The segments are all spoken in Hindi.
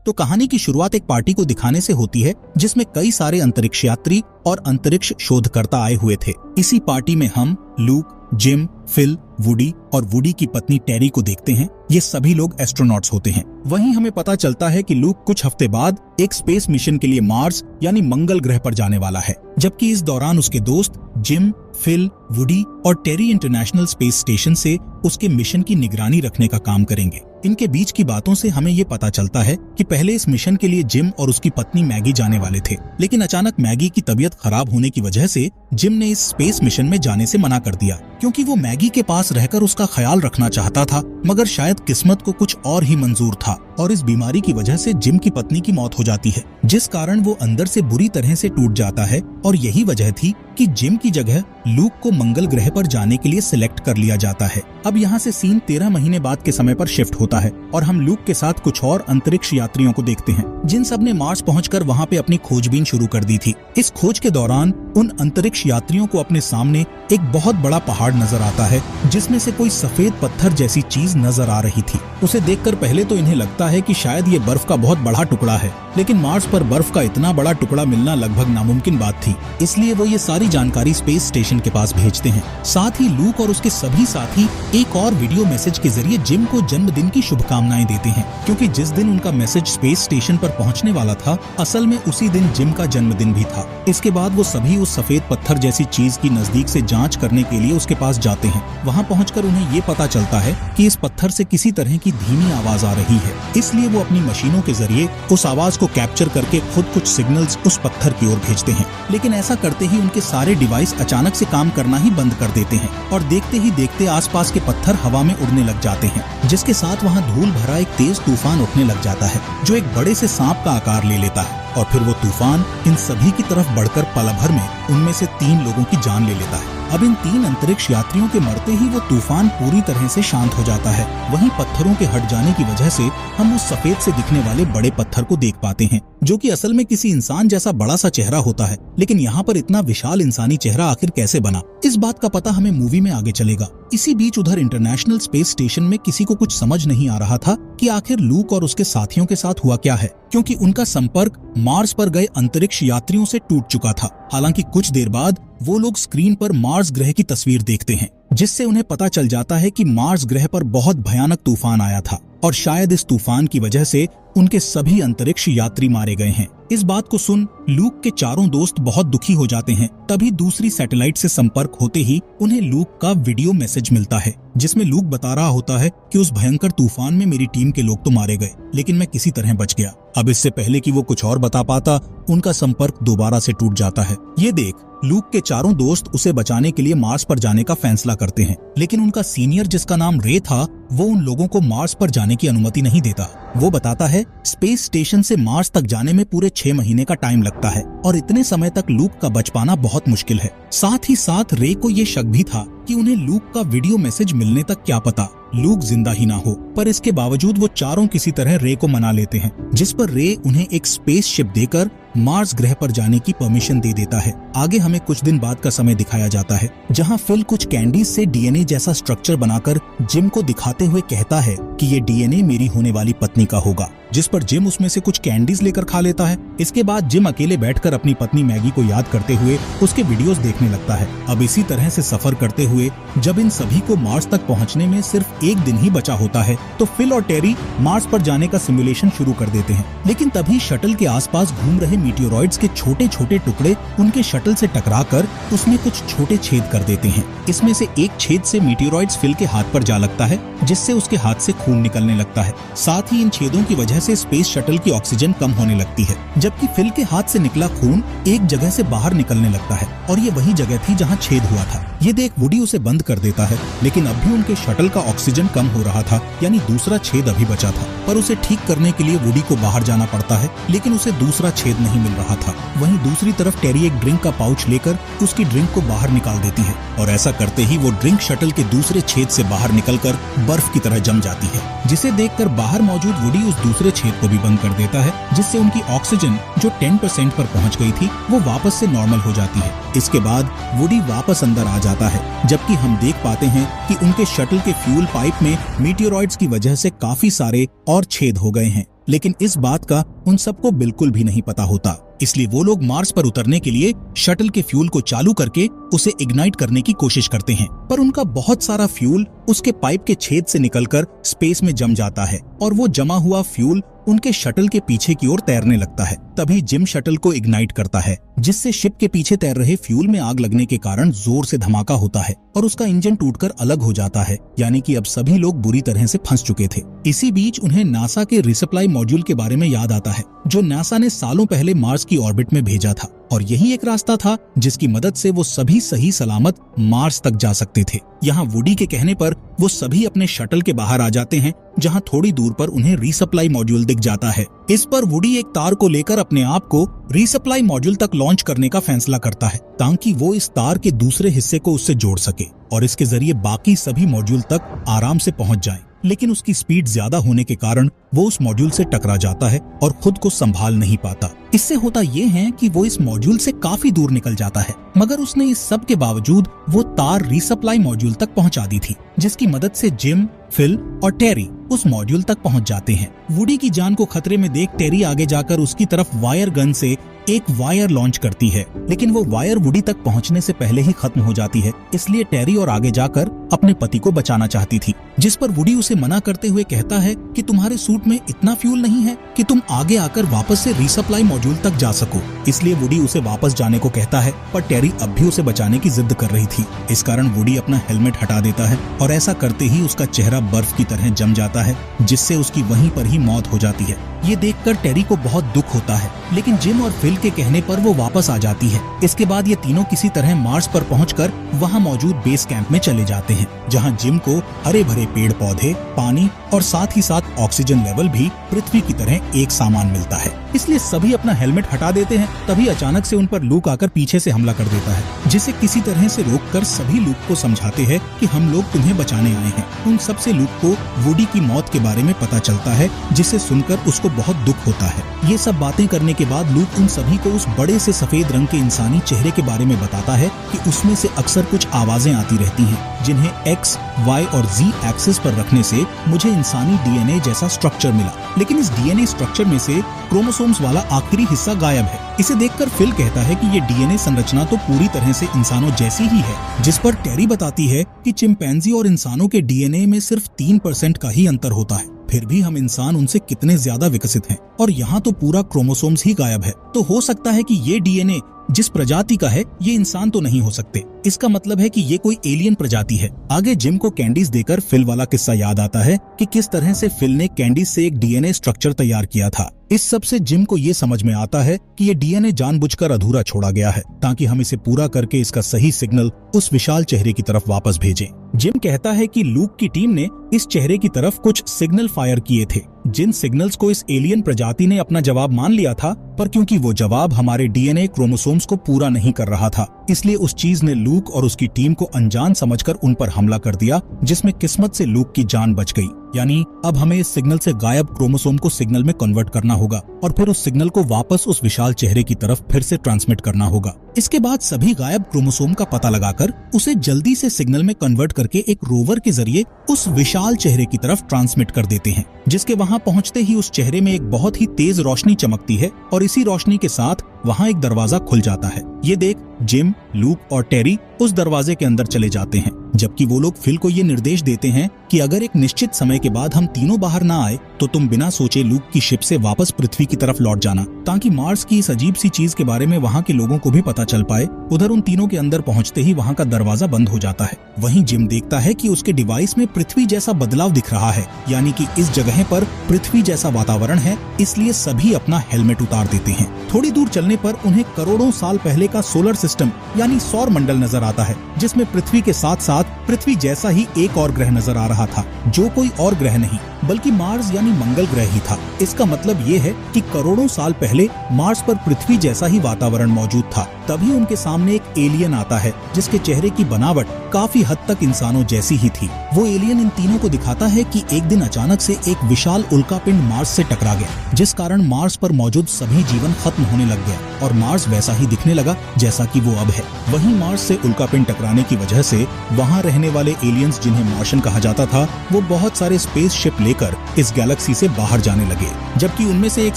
तो कहानी की शुरुआत एक पार्टी को दिखाने से होती है जिसमें कई सारे अंतरिक्ष यात्री और अंतरिक्ष शोधकर्ता आए हुए थे। इसी पार्टी में हम लूक, जिम, फिल, वुडी और वुडी की पत्नी टेरी को देखते हैं। ये सभी लोग एस्ट्रोनॉट्स होते हैं। वहीं हमें पता चलता है कि लूक कुछ हफ्ते बाद एक स्पेस मिशन के लिए मार्स यानी मंगल ग्रह पर जाने वाला है, जबकि इस दौरान उसके दोस्त जिम, फिल, वुडी और टेरी इंटरनेशनल स्पेस स्टेशन से उसके मिशन की निगरानी रखने का काम करेंगे। इनके बीच की बातों से हमें ये पता चलता है कि पहले इस मिशन के लिए जिम और उसकी पत्नी मैगी जाने वाले थे, लेकिन अचानक मैगी की तबीयत खराब होने की वजह से जिम ने इस स्पेस मिशन में जाने से मना कर दिया, क्योंकि वो मैगी के पास रहकर उसका ख्याल रखना चाहता था, मगर शायद किस्मत को कुछ और ही मंजूर था और इस बीमारी की वजह से जिम की पत्नी की मौत हो जाती है, जिस कारण वो अंदर से बुरी तरह से टूट जाता है। और यही वजह थी कि जिम की जगह लूक को मंगल ग्रह पर जाने के लिए सिलेक्ट कर लिया जाता है। अब यहाँ से सीन 13 महीने बाद के समय पर शिफ्ट होता है और हम लूक के साथ कुछ और अंतरिक्ष यात्रियों को देखते हैं, जिन सब ने मार्स पहुंचकर वहाँ पे अपनी खोजबीन शुरू कर दी थी। इस खोज के दौरान उन अंतरिक्ष यात्रियों को अपने सामने एक बहुत बड़ा पहाड़ नजर आता है, जिसमें से कोई सफेद पत्थर जैसी चीज नजर आ रही थी। उसे देखकर पहले तो इन्हें लगता है कि शायद ये बर्फ का बहुत बड़ा टुकड़ा है, लेकिन मार्स पर बर्फ का इतना बड़ा टुकड़ा मिलना लगभग नामुमकिन बात थी। इसलिए वो ये सारी जानकारी स्पेस स्टेशन के पास भेजते हैं। साथ ही लूक और उसके सभी साथी एक और वीडियो मैसेज के जरिए जिम को जन्मदिन की शुभकामनाएं देते हैं, क्योंकि जिस दिन उनका मैसेज स्पेस स्टेशन पर पहुंचने वाला था, असल में उसी दिन जिम का जन्मदिन भी था। इसके बाद वो सभी उस सफेद पत्थर जैसी चीज की नजदीक से जांच करने के लिए उसके पास जाते हैं। वहां पहुंचकर उन्हें ये पता चलता है कि इस पत्थर से किसी तरह की धीमी आवाज आ रही है, इसलिए वो अपनी मशीनों के जरिए उस आवाज को कैप्चर करके खुद कुछ सिग्नल्स उस पत्थर की ओर भेजते हैं। लेकिन ऐसा करते ही उनके सारे डिवाइस अचानक से काम करना ही बंद कर देते हैं और देखते ही देखते आसपास के पत्थर हवा में उड़ने लग जाते हैं, जिसके साथ वहाँ धूल भरा एक तेज तूफान उठने लग जाता है, जो एक बड़े से सांप का आकार ले लेता है। और फिर वो तूफान इन सभी की तरफ बढ़कर पल भर में उनमें से 3 लोगों की जान ले लेता है। अब इन 3 अंतरिक्ष यात्रियों के मरते ही वो तूफान पूरी तरह से शांत हो जाता है। वहीं पत्थरों के हट जाने की वजह से हम उस सफेद से दिखने वाले बड़े पत्थर को देख पाते हैं, जो कि असल में किसी इंसान जैसा बड़ा सा चेहरा होता है। लेकिन यहाँ पर इतना विशाल इंसानी चेहरा आखिर कैसे बना, इस बात का पता हमें मूवी में आगे चलेगा। इसी बीच उधर इंटरनेशनल स्पेस स्टेशन में किसी को कुछ समझ नहीं आ रहा था कि आखिर लूक और उसके साथियों के साथ हुआ क्या है, क्योंकि उनका संपर्क मार्स पर गए अंतरिक्ष यात्रियों से टूट चुका था। हालांकि कुछ देर बाद वो लोग स्क्रीन पर मार्स ग्रह की तस्वीर देखते हैं, जिससे उन्हें पता चल जाता है कि मार्स ग्रह पर बहुत भयानक तूफान आया था और शायद इस तूफान की वजह से उनके सभी अंतरिक्ष यात्री मारे गए हैं। इस बात को सुन लूक के चारों दोस्त बहुत दुखी हो जाते हैं। तभी दूसरी सैटेलाइट से संपर्क होते ही उन्हें लूक का वीडियो मैसेज मिलता है, जिसमें लूक बता रहा होता है कि उस भयंकर तूफान में मेरी टीम के लोग तो मारे गए, लेकिन मैं किसी तरह बच गया। अब इससे पहले कि वो कुछ और बता पाता, उनका संपर्क दोबारा से टूट जाता है। ये देख लूक के चारों दोस्त उसे बचाने के लिए मार्स पर जाने का फैसला करते हैं, लेकिन उनका सीनियर जिसका नाम रे था, वो उन लोगों को मार्स पर जाने की अनुमति नहीं देता। वो बताता है स्पेस स्टेशन से मार्स तक जाने में पूरे 6 महीने का टाइम लगता है और इतने समय तक लूक का बच पाना बहुत मुश्किल है। साथ ही साथ रे को ये शक भी था कि उन्हें लूक का वीडियो मैसेज मिलने तक क्या पता लूक जिंदा ही ना हो, पर इसके बावजूद वो चारों किसी तरह रे को मना लेते हैं, जिस पर रे उन्हें एक स्पेस शिप देकर मार्स ग्रह पर जाने की परमिशन दे देता है। आगे हमें कुछ दिन बाद का समय दिखाया जाता है, जहां फिल कुछ कैंडीज से डीएनए जैसा स्ट्रक्चर बनाकर जिम को दिखाते हुए कहता है कि ये डीएनए मेरी होने वाली पत्नी का होगा, जिस पर जिम उसमें से कुछ कैंडीज लेकर खा लेता है। इसके बाद जिम अकेले बैठकर अपनी पत्नी मैगी को याद करते हुए उसके वीडियोस देखने लगता है। अब इसी तरह से सफर करते हुए जब इन सभी को मार्स तक पहुंचने में सिर्फ 1 दिन ही बचा होता है, तो फिल और टेरी मार्स पर जाने का सिमुलेशन शुरू कर देते हैं। लेकिन तभी शटल के आसपास घूम रहे मीटियोरॉइड्स के छोटे छोटे टुकड़े उनके शटल से टकराकर उसमें कुछ छोटे छेद कर देते हैं। इसमें से एक छेद से मीटियोरॉइड्स फिल के हाथ पर जा लगता है, जिससे उसके हाथ से खून निकलने लगता है। साथ ही इन छेदों की वजह से स्पेस शटल की ऑक्सीजन कम होने लगती है, जबकि फिल के हाथ से निकला खून एक जगह से बाहर निकलने लगता है और ये वही जगह थी जहाँ छेद हुआ था। ये देख वुडी उसे बंद कर देता है, लेकिन अब भी उनके शटल का ऑक्सीजन कम हो रहा था, यानी दूसरा छेद अभी बचा था। पर उसे ठीक करने के लिए वुडी को बाहर जाना पड़ता है, लेकिन उसे दूसरा छेद नहीं मिल रहा था। वहीं दूसरी तरफ टेरी एक ड्रिंक का पाउच लेकर उसकी ड्रिंक को बाहर निकाल देती है और ऐसा करते ही वो ड्रिंक शटल के दूसरे छेद से बाहर निकलकर बर्फ की तरह जम जाती है, जिसे देखकर बाहर मौजूद वुडी उस दूसरे छेद को भी बंद कर देता है, जिससे उनकी ऑक्सीजन जो 10% पर पहुंच गई थी वो वापस से नॉर्मल हो जाती है। इसके बाद वुडी वापस अंदर आ जाता है, जबकि हम देख पाते हैं कि उनके शटल के फ्यूल पाइप में मीटियोरॉइड्स की वजह से काफी सारे और छेद हो गए हैं, लेकिन इस बात का उन सबको बिल्कुल भी नहीं पता होता। इसलिए वो लोग मार्स पर उतरने के लिए शटल के फ्यूल को चालू करके उसे इग्नाइट करने की कोशिश करते हैं, पर उनका बहुत सारा फ्यूल उसके पाइप के छेद से निकलकर स्पेस में जम जाता है और वो जमा हुआ फ्यूल उनके शटल के पीछे की ओर तैरने लगता है। तभी जिम शटल को इग्नाइट करता है, जिससे शिप के पीछे तैर रहे फ्यूल में आग लगने के कारण जोर से धमाका होता है और उसका इंजन टूटकर अलग हो जाता है, यानी कि अब सभी लोग बुरी तरह से फंस चुके थे। इसी बीच उन्हें नासा के रिसप्लाई मॉड्यूल के बारे में याद आता है, जो नासा ने सालों पहले मार्स की ऑर्बिट में भेजा था, और यही एक रास्ता था जिसकी मदद से वो सभी सही सलामत मार्स तक जा सकते थे। यहाँ वुडी के कहने पर वो सभी अपने शटल के बाहर आ जाते हैं, जहाँ थोड़ी दूर पर उन्हें रीसप्लाई मॉड्यूल दिख जाता है। इस पर वुडी एक तार को लेकर अपने आप को रीसप्लाई मॉड्यूल तक लॉन्च करने का फैसला करता है, ताकि वो इस तार के दूसरे हिस्से को उससे जोड़ सके और इसके जरिए बाकी सभी मॉड्यूल तक आराम से पहुँच जाए। लेकिन उसकी स्पीड ज्यादा होने के कारण वो उस मॉड्यूल से टकरा जाता है और खुद को संभाल नहीं पाता। इससे होता ये है कि वो इस मॉड्यूल से काफी दूर निकल जाता है, मगर उसने इस सब के बावजूद वो तार रीसप्लाई मॉड्यूल तक पहुंचा दी थी, जिसकी मदद से जिम, फिल और टेरी उस मॉड्यूल तक पहुंच जाते हैं। वुडी की जान को खतरे में देख टेरी आगे जाकर उसकी तरफ वायर गन से एक वायर लॉन्च करती है, लेकिन वो वायर वुडी तक पहुंचने से पहले ही खत्म हो जाती है। इसलिए टेरी और आगे जाकर अपने पति को बचाना चाहती थी, जिस पर वुडी उसे मना करते हुए कहता है कि तुम्हारे सूट में इतना फ्यूल नहीं है कि तुम आगे आकर वापस से रीसप्लाई मॉड्यूल तक जा सको। इसलिए वुडी उसे वापस जाने को कहता है, पर टेरी अब भी उसे बचाने की जिद कर रही थी। इस कारण वुडी अपना हेलमेट हटा देता है और ऐसा करते ही उसका चेहरा बर्फ की तरह जम जाता है, जिससे उसकी वहीं पर ही मौत हो जाती है। ये देखकर टेरी को बहुत दुख होता है, लेकिन जिम और फिल के कहने पर वो वापस आ जाती है। इसके बाद ये तीनों किसी तरह मार्स पर पहुंचकर वहां मौजूद बेस कैंप में चले जाते हैं, जहां जिम को हरे भरे पेड़ पौधे, पानी और साथ ही साथ ऑक्सीजन लेवल भी पृथ्वी की तरह एक सामान मिलता है। इसलिए सभी अपना हेलमेट हटा देते हैं। तभी अचानक से उन पर लूक आकर पीछे से हमला कर देता है, जिसे किसी तरह से रोककर सभी लूक को समझाते हैं कि हम लोग तुम्हें बचाने आए हैं। उन सबसे लूक को वुडी की मौत के बारे में पता चलता है, जिसे सुनकर उसको बहुत दुख होता है। ये सब बातें करने के बाद लूक उन सभी को उस बड़े से सफेद रंग के इंसानी चेहरे के बारे में बताता है कि उसमें से अक्सर कुछ आवाजें आती रहती हैं, जिन्हें एक्स, वाई और जी एक्सिस पर रखने से मुझे इंसानी डीएनए जैसा स्ट्रक्चर मिला, लेकिन इस डीएनए स्ट्रक्चर में से क्रोमोसोम्स वाला आखिरी हिस्सा गायब है। इसे देखकर फिल कहता है कि ये डीएनए संरचना तो पूरी तरह से इंसानों जैसी ही है, जिस पर टेरी बताती है कि चिंपैंजी और इंसानों के डीएनए में सिर्फ 3% का ही अंतर होता है, फिर भी हम इंसान उनसे कितने ज्यादा विकसित हैं, और यहाँ तो पूरा क्रोमोसोम्स ही गायब है। तो हो सकता है कि ये डीएनए जिस प्रजाति का है ये इंसान तो नहीं हो सकते। इसका मतलब है कि ये कोई एलियन प्रजाति है। आगे जिम को कैंडीज देकर फिल वाला किस्सा याद आता है कि किस तरह से फिल ने कैंडीज से एक डीएनए स्ट्रक्चर तैयार किया था। इस सब से जिम को ये समझ में आता है कि ये डीएनए जानबूझकर अधूरा छोड़ा गया है, ताकि हम इसे पूरा करके इसका सही सिग्नल उस विशाल चेहरे की तरफ वापस भेजें। जिम कहता है कि लूक की टीम ने इस चेहरे की तरफ कुछ सिग्नल फायर किए थे, जिन सिग्नल्स को इस एलियन प्रजाति ने अपना जवाब मान लिया था, पर क्योंकि वो जवाब हमारे डीएनए क्रोमोसोम्स को पूरा नहीं कर रहा था, इसलिए उस चीज ने लूक और उसकी टीम को अनजान समझकर उन पर हमला कर दिया, जिसमें किस्मत से लूक की जान बच गई। यानी अब हमें इस सिग्नल से गायब क्रोमोसोम को सिग्नल में कन्वर्ट करना होगा और फिर उस सिग्नल को वापस उस विशाल चेहरे की तरफ फिर से ट्रांसमिट करना होगा। इसके बाद सभी गायब क्रोमोसोम का पता लगाकर उसे जल्दी से सिग्नल में कन्वर्ट करके एक रोवर के जरिए उस विशाल चेहरे की तरफ ट्रांसमिट कर देते हैं, जिसके वहां पहुंचते ही उस चेहरे में एक बहुत ही तेज रोशनी चमकती है और इसी रोशनी के साथ वहां एक दरवाजा खुल जाता है। ये देख जिम, लूक और टेरी उस दरवाजे के अंदर चले जाते हैं, जबकि वो लोग फिल को ये निर्देश देते हैं कि अगर एक निश्चित समय के बाद हम तीनों बाहर ना आए तो तुम बिना सोचे लूक की शिप से वापस पृथ्वी की तरफ लौट जाना, ताकि मार्स की इस अजीब सी चीज के बारे में वहाँ के लोगों को भी पता चल पाए। उधर उन तीनों के अंदर पहुँचते ही वहाँ का दरवाजा बंद हो जाता है। वहीं जिम देखता है कि उसके डिवाइस में पृथ्वी जैसा बदलाव दिख रहा है, यानी कि इस जगह पर पृथ्वी जैसा वातावरण है, इसलिए सभी अपना हेलमेट उतार देते हैं। थोड़ी दूर चलने पर उन्हें करोड़ों साल पहले का सोलर सिस्टम यानी सौर मंडल नजर आता है, जिसमें पृथ्वी के साथ साथ पृथ्वी जैसा ही एक और ग्रह नजर आ रहा था, जो कोई और ग्रह नहीं बल्कि मार्स यानी मंगल ग्रह ही था। इसका मतलब ये है कि करोड़ों साल पहले मार्स पर पृथ्वी जैसा ही वातावरण मौजूद था तभी उनके सामने एक एलियन आता है जिसके चेहरे की बनावट काफी हद तक इंसानों जैसी ही थी। वो एलियन इन तीनों को दिखाता है कि एक दिन अचानक से एक विशाल उल्कापिंड मार्स से टकरा गया, जिस कारण मार्स पर मौजूद सभी जीवन खत्म होने लग गया और मार्स वैसा ही दिखने लगा जैसा कि वो अब है। वहीं मार्स से उल्कापिंड टकराने की वजह से वहाँ रहने वाले एलियंस, जिन्हें मार्शन कहा जाता था, वो बहुत सारे स्पेसशिप लेकर इस गैलेक्सी से बाहर जाने लगे, जबकि उनमें से एक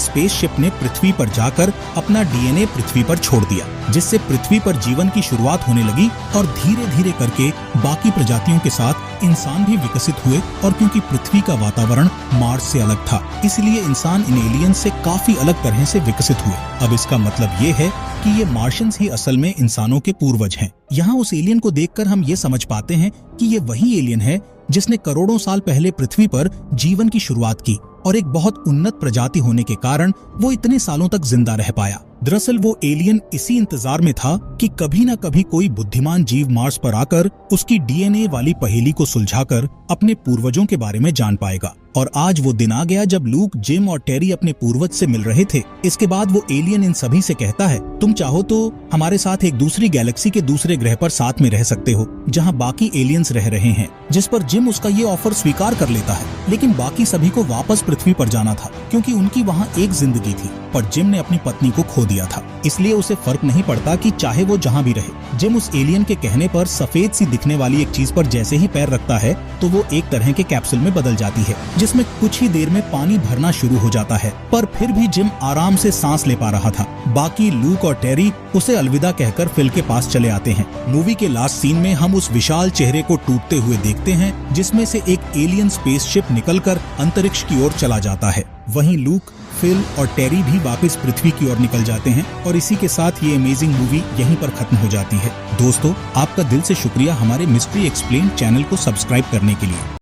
स्पेसशिप ने पृथ्वी पर जाकर अपना डीएनए पृथ्वी पर छोड़ दिया, जिससे पृथ्वी पर जीवन की शुरुआत होने लगी और धीरे धीरे करके बाकी प्रजातियों के साथ इंसान भी विकसित हुए। और क्योंकि पृथ्वी का वातावरण मार्स से अलग था, इसलिए इंसान इन एलियन से काफी अलग तरह से विकसित हुए। अब इसका मतलब ये है कि ये मार्शियंस ही असल में इंसानों के पूर्वज हैं। यहाँ उस एलियन को देखकर हम ये समझ पाते हैं कि ये वही एलियन है जिसने करोड़ों साल पहले पृथ्वी पर जीवन की शुरुआत की और एक बहुत उन्नत प्रजाति होने के कारण वो इतने सालों तक जिंदा रह पाया। दरअसल वो एलियन इसी इंतजार में था कि कभी न कभी कोई बुद्धिमान जीव मार्स पर आकर उसकी डीएनए वाली पहेली को सुलझाकर अपने पूर्वजों के बारे में जान पाएगा। और आज वो दिन आ गया जब लूक, जिम और टेरी अपने पूर्वज से मिल रहे थे। इसके बाद वो एलियन इन सभी से कहता है, तुम चाहो तो हमारे साथ एक दूसरी गैलेक्सी के दूसरे ग्रह पर साथ में रह सकते हो जहाँ बाकी एलियंस रह रहे हैं। जिस पर जिम उसका ये ऑफर स्वीकार कर लेता है, लेकिन बाकी सभी को वापस पृथ्वी पर जाना था क्योंकि उनकी वहाँ एक जिंदगी थी। पर जिम ने अपनी पत्नी को खो दिया था, इसलिए उसे फर्क नहीं पड़ता कि चाहे वो जहाँ भी रहे। जिम उस एलियन के कहने पर सफेद सी दिखने वाली एक चीज पर जैसे ही पैर रखता है तो वो एक तरह के कैप्सूल में बदल जाती है, जिसमें कुछ ही देर में पानी भरना शुरू हो जाता है। पर फिर भी जिम आराम से सांस ले पा रहा था। बाकी लूक और टेरी उसे अलविदा कहकर फिल के पास चले आते हैं। मूवी के लास्ट सीन में हम उस विशाल चेहरे को टूटते हुए देखते हैं, जिसमें से एक एलियन स्पेसशिप निकलकर अंतरिक्ष की ओर चला जाता है। वहीं लूक, फिल और टेरी भी वापस पृथ्वी की ओर निकल जाते हैं और इसी के साथ ये अमेजिंग मूवी यहीं पर खत्म हो जाती है। दोस्तों, आपका दिल से शुक्रिया हमारे मिस्ट्री एक्सप्लेन चैनल को सब्सक्राइब करने के लिए।